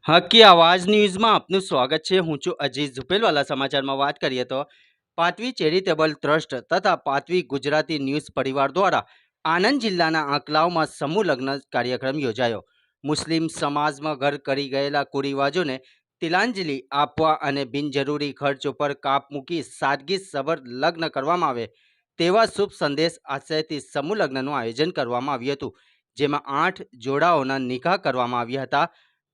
હકી આવાજ ન્યૂઝમાં આપનું સ્વાગત છે। હું છું અજીત ઝુપેલવાલા। સમાચારમાં વાત કરીએ તો પાથવી ચેરિટેબલ ટ્રસ્ટ તથા પાથવી ગુજરાતી ન્યૂઝ પરિવાર દ્વારા આણંદ જિલ્લાના આંકલાવમાં સમૂહ લગ્ન કાર્યક્રમ યોજાયો। મુસ્લિમ સમાજમાં ઘર કરી ગયેલા કુરિવાજોને તિલાંજલિ આપવા અને બિનજરૂરી ખર્ચ ઉપર કાપ મૂકી સાદગીસભર લગ્ન કરવામાં આવે તેવા શુભ સંદેશ આશયથી સમૂહ લગ્નનું આયોજન કરવામાં આવ્યું હતું, જેમાં 8 જોડાઓના નિકાહ કરવામાં આવ્યા હતા।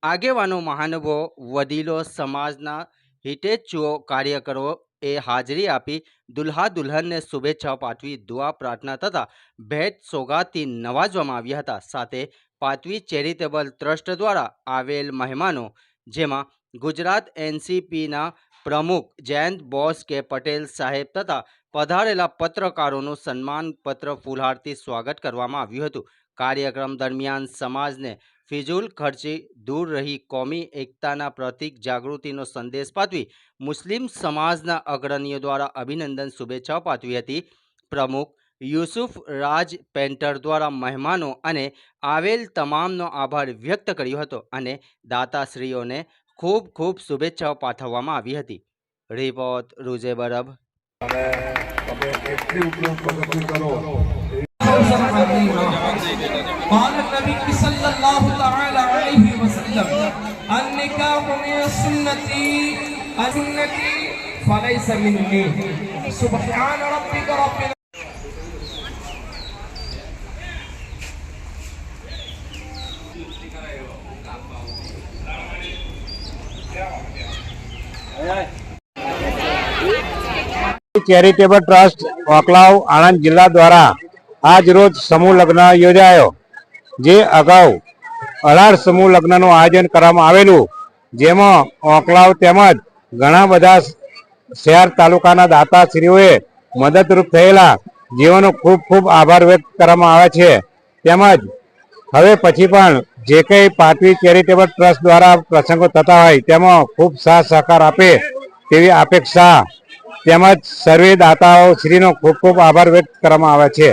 આગેવાનો, મહાનુભાવો, વડીલો, સમાજના હિતેચ્છુઓ, કાર્યકરોએ હાજરી આપી દુલ્હા દુલ્હનને શુભેચ્છાઓ પાઠવી દુઆ પ્રાર્થના તથા ભેટ સોગાદથી નવાજવામાં આવ્યા હતા। સાથે પાથવી ચેરિટેબલ ટ્રસ્ટ દ્વારા આવેલ મહેમાનો, જેમાં ગુજરાત એનસીપીના પ્રમુખ જયંત બોસ કે પટેલ સાહેબ તથા પધારેલા પત્રકારોનું સન્માનપત્ર ફૂલહારથી સ્વાગત કરવામાં આવ્યું હતું। કાર્યક્રમ દરમિયાન સમાજને ફિઝૂલ ખર્ચી દૂર રહી કોમી એકતાના પ્રતીક જાગૃતિનો સંદેશ પાઠવી મુસ્લિમ સમાજના અગ્રણીઓ દ્વારા અભિનંદન શુભેચ્છાઓ પાઠવી હતી। પ્રમુખ યુસુફ રાજ પેન્ટર દ્વારા મહેમાનો અને આવેલ તમામનો આભાર વ્યક્ત કર્યો હતો અને દાતાશ્રીઓને ખૂબ ખૂબ શુભેચ્છાઓ પાઠવવામાં આવી હતી। રિપોર્ટ રૂજે બરબ। ચેરિટેબલ ટ્રસ્ટ ઓકલાવ આણંદ જિલ્લા દ્વારા આજ રોજ સમૂહ લગ્ન યોજાયો, જે અગાઉ 18 સમૂહ લગ્નનું આયોજન કરવામાં આવેલું, જેમાં ઓકલાવ તેમજ ઘણા બધા શહેર તાલુકાના દાતાશ્રીઓએ મદદરૂપ થયેલા, જેઓનો ખૂબ ખૂબ આભાર વ્યક્ત કરવામાં આવે છે। તેમજ હવે પછી પણ જે કંઈ પાથવી ચેરિટેબલ ટ્રસ્ટ દ્વારા પ્રસંગો થતા હોય તેમાં ખૂબ સાથ સહકાર આપે તેવી અપેક્ષા તેમજ સર્વે દાતાઓ શ્રીનો ખૂબ ખૂબ આભાર વ્યક્ત કરવામાં આવે છે।